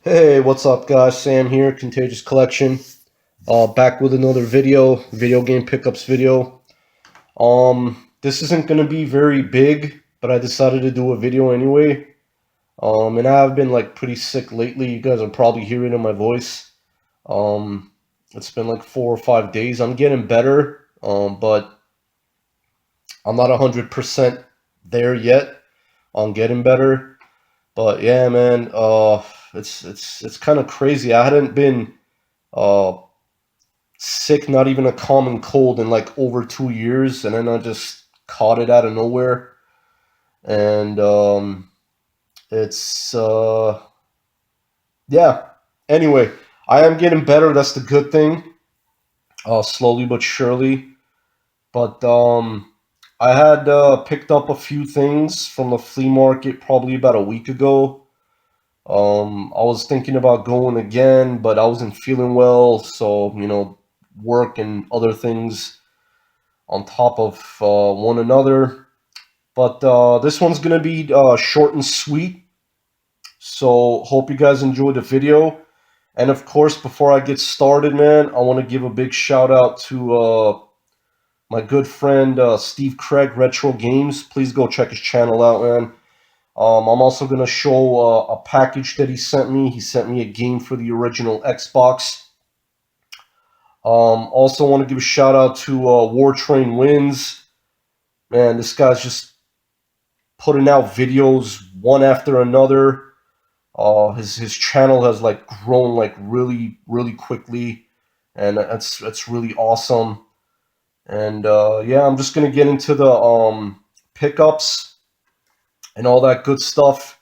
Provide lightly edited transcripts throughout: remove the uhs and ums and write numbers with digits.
Hey, what's up, guys? Sam here, Contagious Collection. Back with another video game pickups video. This isn't gonna be very big, but I decided to do a video anyway. And I have been like pretty sick lately. You guys are probably hearing it in my voice. Um, it's been like 4 or 5 days. I'm getting better, but I'm not 100% there yet on getting better. But yeah, man, it's kind of crazy. I hadn't been uh sick, not even a common cold, in like over 2 years, and then I just caught it out of nowhere, and it's yeah. Anyway, I am getting better. That's the good thing. Slowly but surely. But I had picked up a few things from the flea market probably about a week ago. I was thinking about going again, but I wasn't feeling well, so work and other things on top of one another. But this one's gonna be short and sweet. So hope you guys enjoyed the video. And of course, before I get started, man, I want to give a big shout out to my good friend Steve Craig Retro Games. Please go check his channel out, man. I'm also gonna show a package that he sent me. He sent me a game for the original Xbox. Also want to give a shout out to War Train Wins. Man, this guy's just putting out videos one after another. His channel has like grown like really quickly, and that's really awesome. And yeah, I'm just gonna get into the pickups and all that good stuff.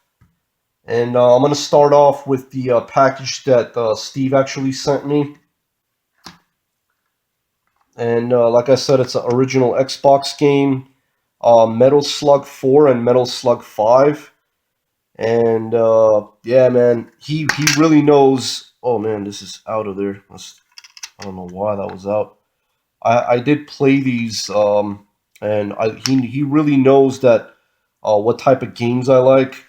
And I'm gonna start off with the package that Steve actually sent me. And like I said, it's an original Xbox game, Metal Slug 4 and Metal Slug 5. And yeah, man, he really knows. Oh man, this is out of there. I don't know why that was out. I did play these, and he really knows that what type of games I like.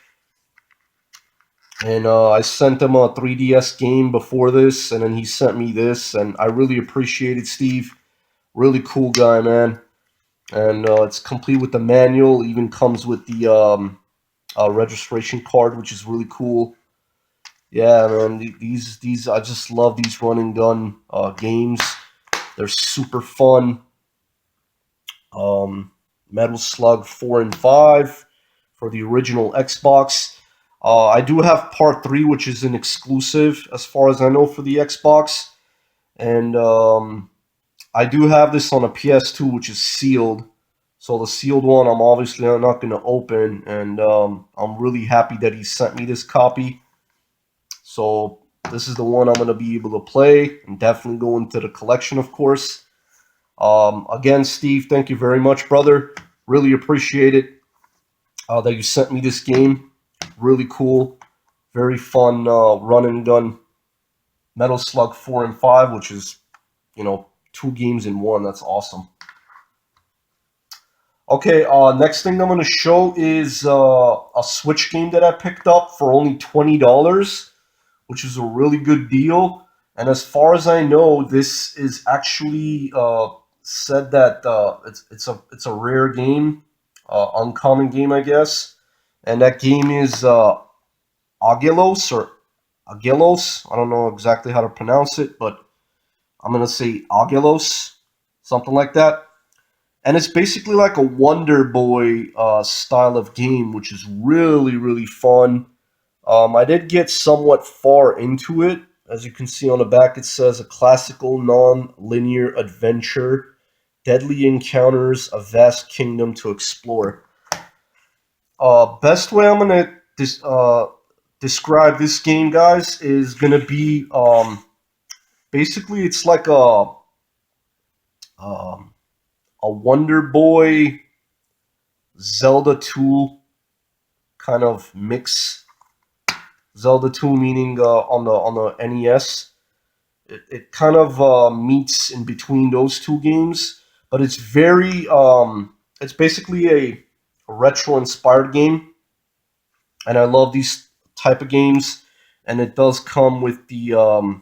And I sent him a 3DS game before this, and then he sent me this, and I really appreciate it, Steve. Really cool guy, man. And it's complete with the manual. Even comes with the registration card, which is really cool. Yeah, man, these I just love these run and gun games. They're super fun. Metal Slug 4 and 5 for the original Xbox. I do have Part 3, which is an exclusive, as far as I know, for the Xbox. And I do have this on a PS2, which is sealed. So the sealed one, I'm obviously not going to open. And I'm really happy that he sent me this copy. So this is the one I'm going to be able to play and definitely go into the collection, of course. Again, Steve, thank you very much, brother. Really appreciate it that you sent me this game. Really cool. Very fun run and gun Metal Slug 4 and 5, which is, two games in one. That's awesome. Okay, next thing I'm going to show is a Switch game that I picked up for only $20, which is a really good deal. And as far as I know, this is actually said that it's a rare game, uncommon game, I guess. And that game is Agelos or Agelos. I don't know exactly how to pronounce it, but I'm gonna say Agelos, something like that. And it's basically like a Wonder Boy style of game, which is really fun. I did get somewhat far into it. As you can see on the back, it says a classical non-linear adventure, deadly encounters, a vast kingdom to explore. Best way I'm gonna describe this game, guys, is gonna be basically it's like um, a Wonder Boy Zelda 2 kind of mix. Zelda 2 meaning on the NES. It kind of meets in between those two games, but it's very it's basically a retro inspired game, and I love these type of games. and it does come with a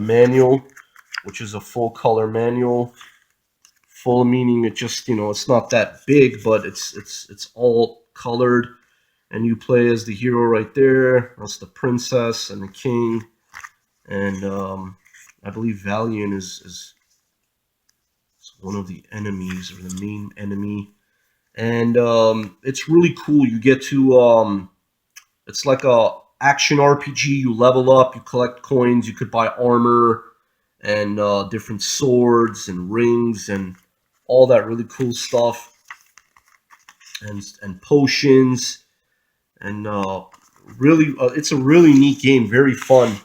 manual, which is a full color manual. Full meaning it just, it's not that big, but it's all colored, and you play as the hero right there. That's the princess and the king, and I believe Valiant is one of the enemies or the main enemy, and it's really cool. You get to it's like a action RPG. You level up, you collect coins, you could buy armor and different swords and rings and all that really cool stuff, and potions, and really it's a really neat game, very fun.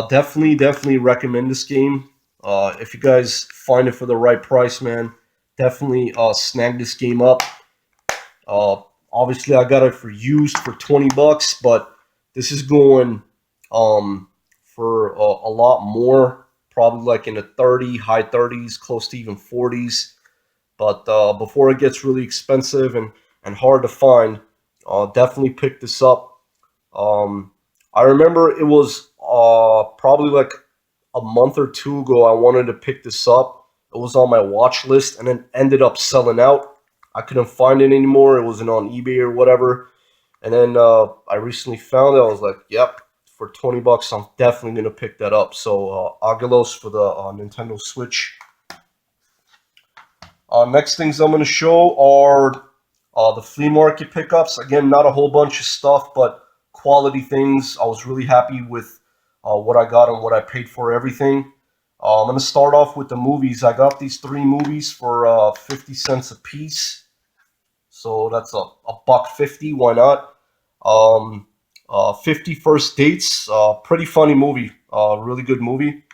Definitely recommend this game. If you guys find it for the right price, man, definitely snag this game up. Uh, Obviously, I got it for used for $20, but this is going for a lot more, probably like in the high 30s, close to even 40s. But before it gets really expensive and hard to find, definitely pick this up. Um, I remember it was probably like a month or two ago. I wanted to pick this up. It was on my watch list, and then ended up selling out. I couldn't find it anymore. It wasn't on eBay or whatever. And then I recently found it. I was like, "Yep, for $20, I'm definitely gonna pick that up." So Aguilos for the Nintendo Switch. Next things I'm going to show are the flea market pickups. Again, not a whole bunch of stuff, but quality things. I was really happy with what I got and what I paid for everything. I'm going to start off with the movies. I got these three movies for 50 cents a piece. So that's a buck 50. Why not? 50 First Dates. Pretty funny movie. Really good movie.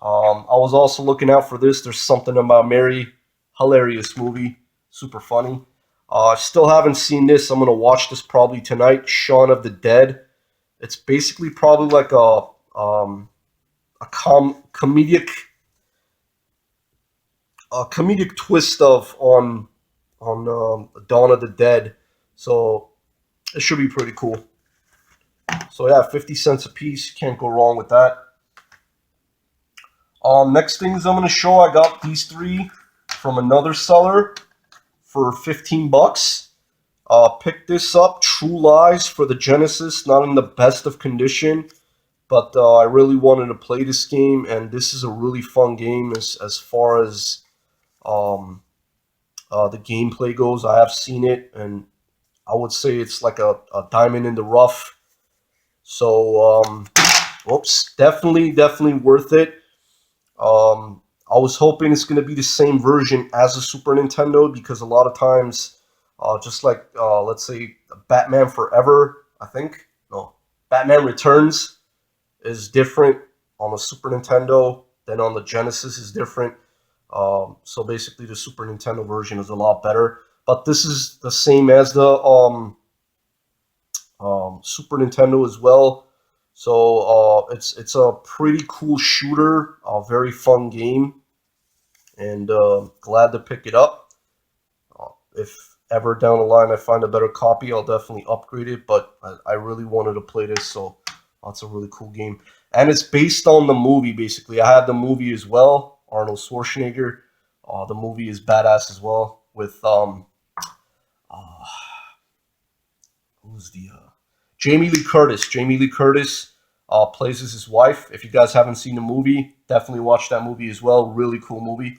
I was also looking out for this. There's Something About Mary. Hilarious movie. Super funny. Still haven't seen this. I'm going to watch this probably tonight. Shaun of the Dead. It's basically probably like a comedic twist of on Dawn of the Dead. So it should be pretty cool. So yeah, 50 cents a piece. Can't go wrong with that. Next things I'm going to show, I got these three from another seller for 15 bucks. Picked this up, True Lies for the Genesis, not in the best of condition, but I really wanted to play this game, and this is a really fun game as far as um, the gameplay goes. I have seen it, and I would say it's like a diamond in the rough. So, whoops, definitely worth it. I was hoping it's going to be the same version as the Super Nintendo, because a lot of times, just like let's say Batman Forever, I think no, Batman Returns is different on the Super Nintendo than on the Genesis is different. So basically, the Super Nintendo version is a lot better. But this is the same as the Super Nintendo as well. So it's a pretty cool shooter, a very fun game, and glad to pick it up. If ever down the line I find a better copy, I'll definitely upgrade it. But I really wanted to play this, so that's a really cool game. And it's based on the movie, basically. I had the movie as well, Arnold Schwarzenegger. The movie is badass as well, with uh, who's the Jamie Lee Curtis. Jamie Lee Curtis plays as his wife. If you guys haven't seen the movie, definitely watch that movie as well. Really cool movie.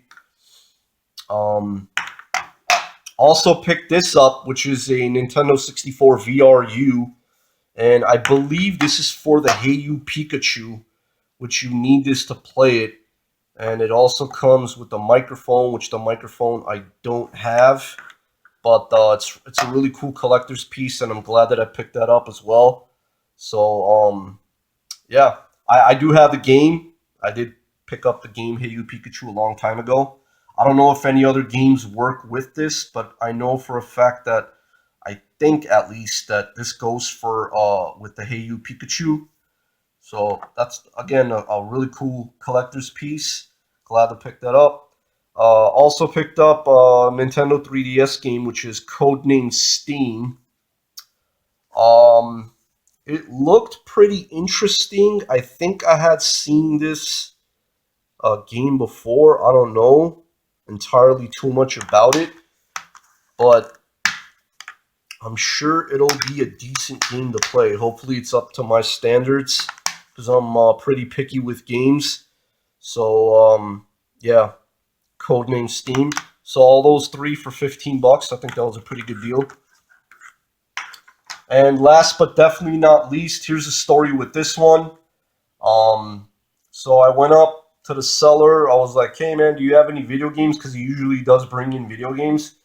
Um, Also picked this up, which is a Nintendo 64 VRU, and I believe this is for the Hey You Pikachu, which you need this to play it. And it also comes with the microphone, which the microphone I don't have, but it's a really cool collector's piece, and I'm glad that I picked that up as well. So yeah, I do have the game. I did pick up the game Hey You Pikachu a long time ago. I don't know if any other games work with this, but I know for a fact that I think at least that this goes for with the Hey You Pikachu. So that's again a really cool collector's piece. Glad to pick that up. Also picked up a Nintendo 3DS game, which is codenamed Steam. Um, It looked pretty interesting. I think I had seen this game before. I don't know entirely too much about it, but I'm sure it'll be a decent game to play. Hopefully, it's up to my standards because I'm pretty picky with games. So, yeah, codename Steam. So all those three for $15. I think that was a pretty good deal. And last but definitely not least, here's a story with this one. Um, so I went up to the seller. I was like, "Hey man, do you have any video games?" Because he usually does bring in video games.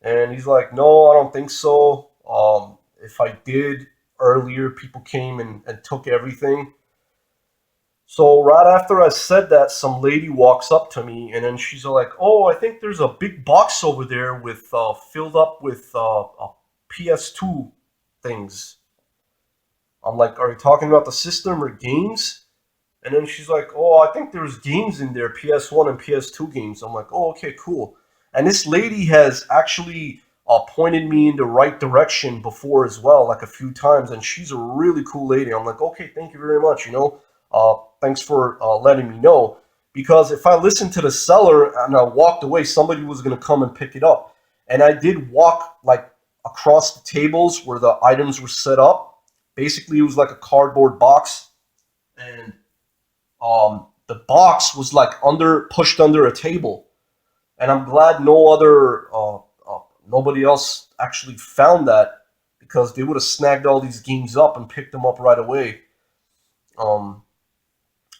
And he's like, "No, I don't think so. If I did earlier, people came and took everything." So right after I said that, some lady walks up to me, and then she's like, "Oh, I think there's a big box over there with filled up with PS2 things." I'm like, "Are you talking about the system or games?" And then she's like, "Oh, I think there's games in there, PS1 and PS2 games." I'm like, "Oh, okay, cool." And this lady has actually pointed me in the right direction before as well, like a few times. And she's a really cool lady. I'm like, "Okay, thank you very much. Thanks for letting me know." Because if I listened to the seller and I walked away, somebody was gonna come and pick it up. And I did walk like across the tables where the items were set up. Basically, it was like a cardboard box, and the box was like pushed under a table, and I'm glad nobody else actually found that because they would have snagged all these games up and picked them up right away. Um,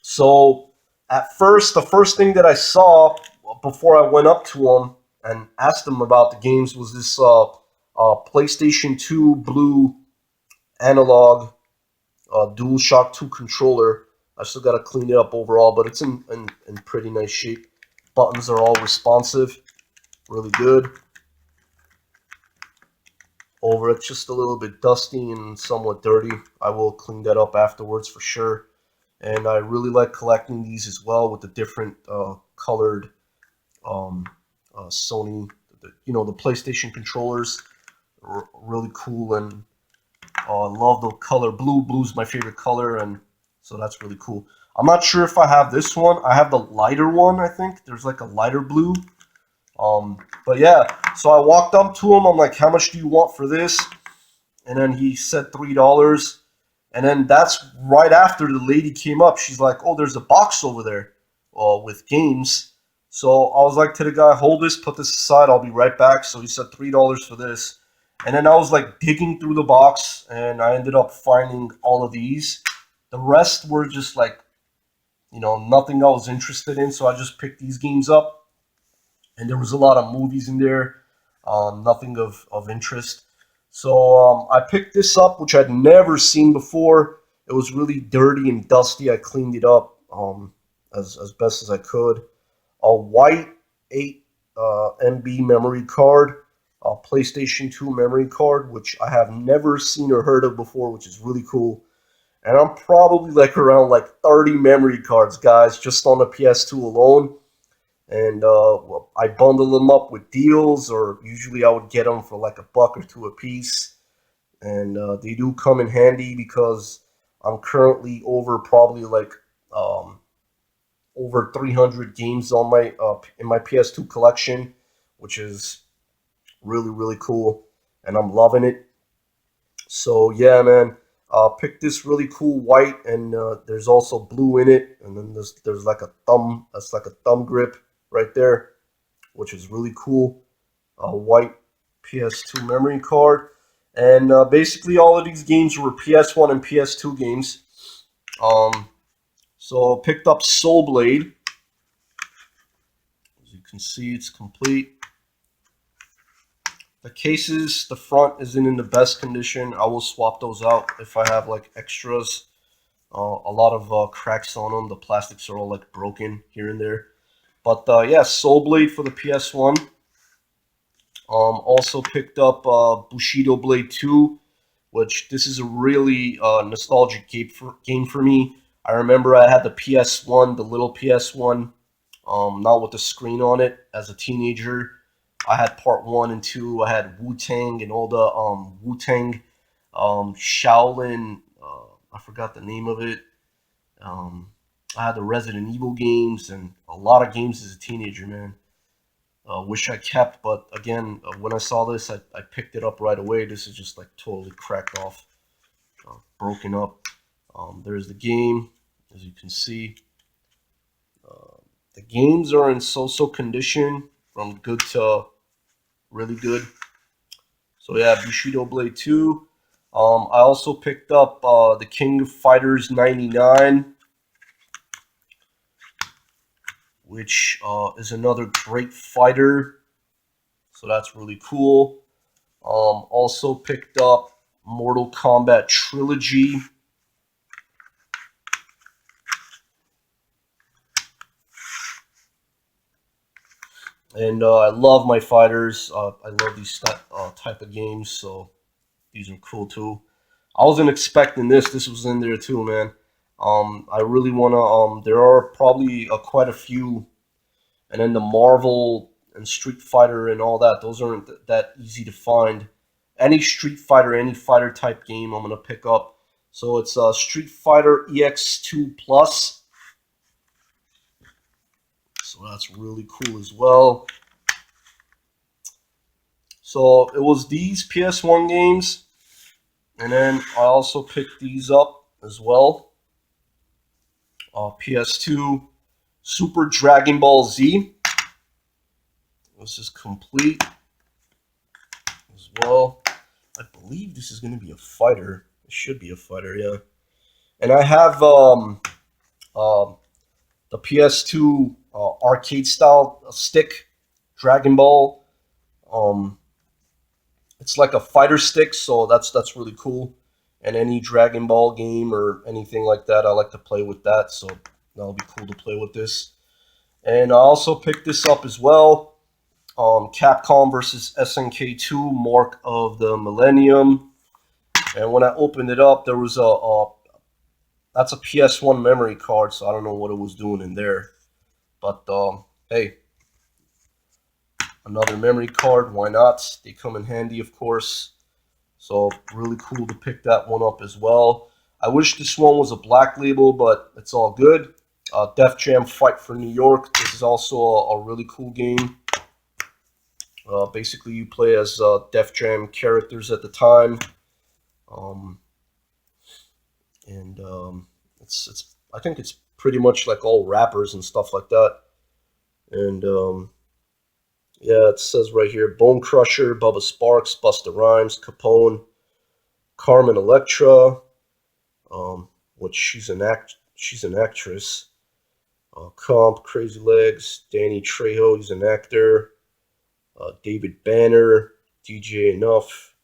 so at first, the first thing that I saw before I went up to him and asked him about the games was this PlayStation 2 blue analog DualShock 2 controller. I still got to clean it up overall, but it's in pretty nice shape. Buttons are all responsive, really good. Over it's just a little bit dusty and somewhat dirty. I will clean that up afterwards for sure. And I really like collecting these as well with the different colored um, Sony, the PlayStation controllers. Really cool, and love the color blue. Blue's my favorite color, and so that's really cool. I'm not sure if I have this one. I have the lighter one, I think. There's like a lighter blue. But yeah, so I walked up to him. I'm like, "How much do you want for this?" And then he said $3. And then that's right after the lady came up. She's like, "Oh, there's a box over there with games." So I was like to the guy, "Hold this, put this aside. I'll be right back." So he said $3 for this. And then I was like digging through the box, and I ended up finding all of these. The rest were just like, nothing I was interested in. So I just picked these games up. And there was a lot of movies in there, nothing of interest. So I picked this up, which I'd never seen before. It was really dirty and dusty. I cleaned it up as best as I could. A white 8 MB memory card, a PlayStation 2 memory card, which I have never seen or heard of before, which is really cool. And I'm probably like around like 30 memory cards, guys, just on the PS2 alone. And well, I bundle them up with deals, or usually I would get them for like a buck or two a piece. And they do come in handy because I'm currently over probably like um, over 300 games on my in my PS2 collection, which is really really cool, and I'm loving it. So yeah, man, pick this really cool white, and there's also blue in it, and then there's like a thumb. That's like a thumb grip right there, which is really cool. A white PS2 memory card, and basically all of these games were PS1 and PS2 games. Um, so picked up Soul Blade. As you can see, it's complete. The cases, the front isn't in the best condition. I will swap those out if I have like extras. A lot of cracks on them. The plastics are all like broken here and there. But yeah, Soul Blade for the PS1. Also picked up Bushido Blade 2, which this is a really nostalgic game for me. I remember I had the PS1, the little PS1, not with the screen on it, as a teenager. I had part 1 and 2. I had Wu Tang and all the Wu Tang Shaolin I forgot the name of it. I had the Resident Evil games and a lot of games as a teenager, man. Wish I kept, but again, when I saw this, I picked it up right away. This is just like totally cracked off, broken up. There's the game, as you can see. The games are in so-so condition, from good to really good. So yeah, Bushido Blade 2. I also picked up the King of Fighters 99, which is another great fighter. So that's really cool. Also picked up Mortal Kombat Trilogy. And I love my fighters. I love these type of games, so these are cool too. I wasn't expecting this. This was in there too, man. I really wanna. There are probably quite a few, and then the Marvel and Street Fighter and all that. Those aren't that easy to find. Any Street Fighter, any fighter type game, I'm gonna pick up. So it's Street Fighter EX2 Plus. So that's really cool as well. So it was these PS1 games, and then I also picked these up as well. PS2 Super Dragon Ball Z. This is complete as well. I believe this is going to be a fighter. It should be a fighter, yeah. And I have the PS2 arcade style stick, Dragon Ball. Um, it's like a fighter stick, so that's really cool. And any Dragon Ball game or anything like that, I like to play with that. So that'll be cool to play with this. And I also picked this up as well. Capcom versus SNK2, Mark of the Millennium. And when I opened it up, there was that's a PS1 memory card, so I don't know what it was doing in there. But hey, another memory card, why not? They come in handy, of course. So really cool to pick that one up as well. I wish this one was a black label, but it's all good. Def Jam Fight for New York. This is also a really cool game. Basically, you play as Def Jam characters at the time, um, and it's I think it's pretty much like all rappers and stuff like that. And yeah, it says right here: Bone Crusher, Bubba Sparks, Busta Rhymes, Capone, Carmen Electra, which she's an actress. Comp, Crazy Legs, Danny Trejo, he's an actor. David Banner, DJ Enough.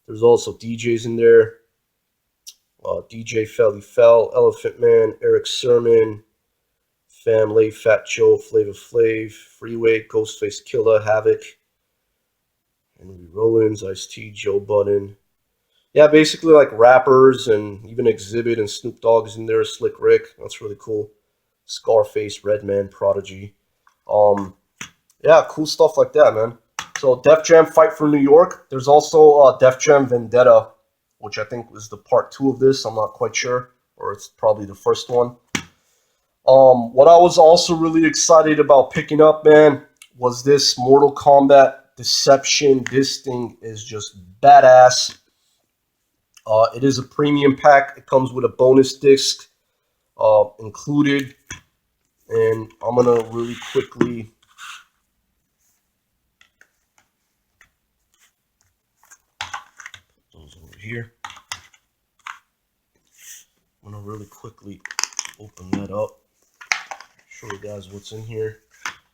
There's also DJs in there. DJ Felly Fell, Elephant Man, Eric Sermon, Family, Fat Joe, Flava Flav, Freeway, Ghostface Killer, Havoc, Henry Rollins, Ice-T, Joe Budden. Yeah, basically like rappers and even Exhibit and Snoop Dogg is in there, Slick Rick. That's really cool. Scarface, Redman, Prodigy. Um, yeah, cool stuff like that, man. So Def Jam Fight for New York. There's also Def Jam Vendetta, which I think was the part 2 of this. I'm not quite sure, or it's probably the first one. What I was also really excited about picking up, man, was this Mortal Kombat Deception. This thing is just badass. It is a premium pack. It comes with a bonus disc included, and I'm gonna really quickly. Put those over here. I'm gonna really quickly open that up, show you guys what's in here.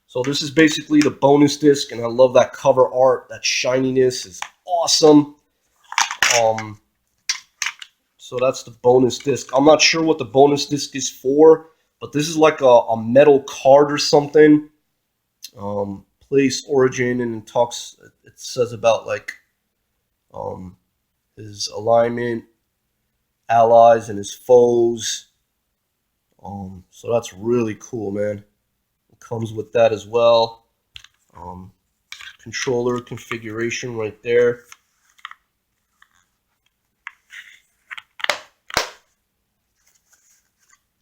So this is basically the bonus disc, and I love that cover art. That shininess is awesome. So that's the bonus disc. I'm not sure what the bonus disc is for, but this is like a metal card or something. Place origin, and it talks. It says about like um, his alignment, allies, and his foes. So that's really cool, man. It comes with that as well. Um, Controller configuration right there.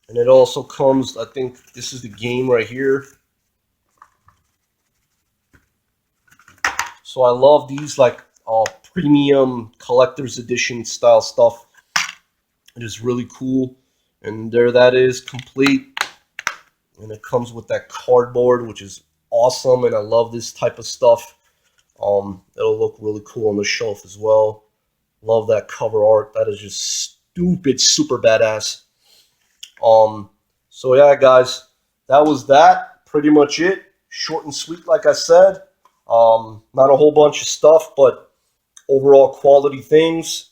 And it also comes, I think this is the game right here. So I love these like premium collector's edition style stuff. It is really cool. And there that is, complete. And it comes with that cardboard, which is awesome. And I love this type of stuff. It'll look really cool on the shelf as well. Love that cover art. That is just stupid, super badass. So yeah, guys, that was that. Pretty much it. Short and sweet, like I said. Not a whole bunch of stuff, but overall quality things.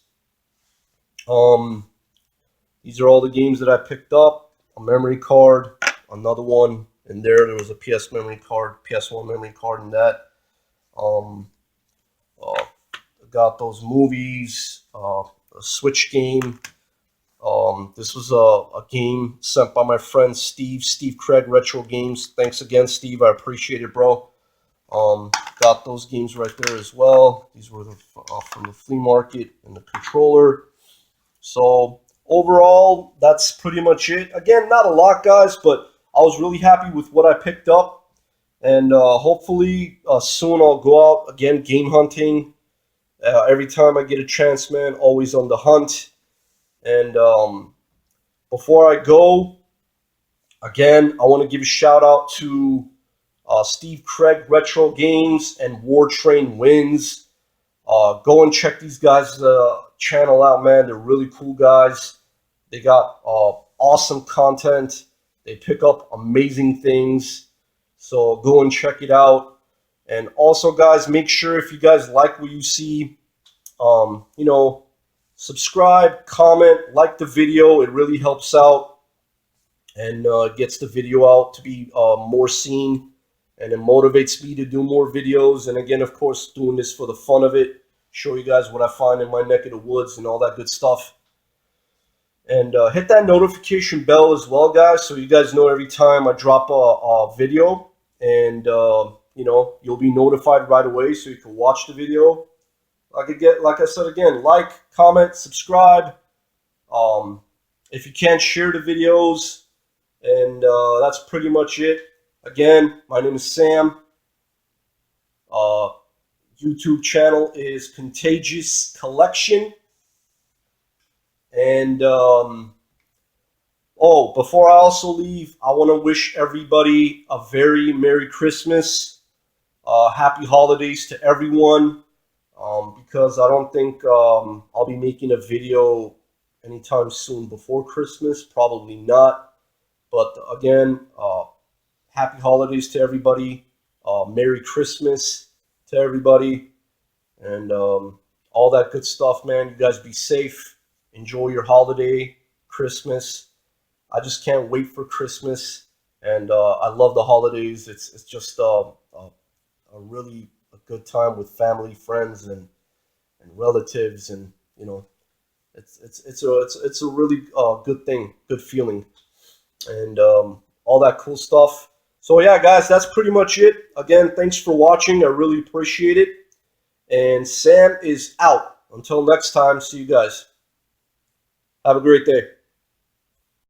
These are all the games that I picked up. A memory card, another one in there. There was a PS memory card, PS1 memory card in that. Got those movies, a Switch game. This was a game sent by my friend Steve Craig Retro Games. Thanks again, Steve. I appreciate it, bro. Got those games right there as well. These were from the flea market, and the controller. So overall, that's pretty much it. Again, not a lot, guys, but I was really happy with what I picked up. And hopefully soon I'll go out again game hunting. Every time I get a chance, man, always on the hunt. And before I go, again, I want to give a shout out to Steve Craig Retro Games and War Train Wins. Go and check these guys' channel out, man. They're really cool guys. They got awesome content. They pick up amazing things. So go and check it out. And also, guys, make sure if you guys like what you see, subscribe, comment, like the video. It really helps out and gets the video out to be more seen. And it motivates me to do more videos. And again, of course, doing this for the fun of it. Show you guys what I find in my neck of the woods and all that good stuff. And hit that notification bell as well, guys, so you guys know every time I drop a video. And, you'll be notified right away so you can watch the video. Like I said again, like, comment, subscribe. If you can't, share the videos. And that's pretty much it. Again, my name is Sam. YouTube channel is Contagious Collection. And, before I also leave, I want to wish everybody a very Merry Christmas. Happy holidays to everyone. Because I don't think I'll be making a video anytime soon before Christmas. Probably not. But again, happy holidays to everybody. Merry Christmas to everybody. And all that good stuff, man. You guys be safe. Enjoy your holiday, Christmas. I just can't wait for Christmas. And I love the holidays. It's just a really a good time with family, friends, and relatives. And, it's a really good thing, good feeling. And all that cool stuff. So yeah, guys, that's pretty much it. Again, thanks for watching. I really appreciate it. And Sam is out. Until next time, see you guys. Have a great day.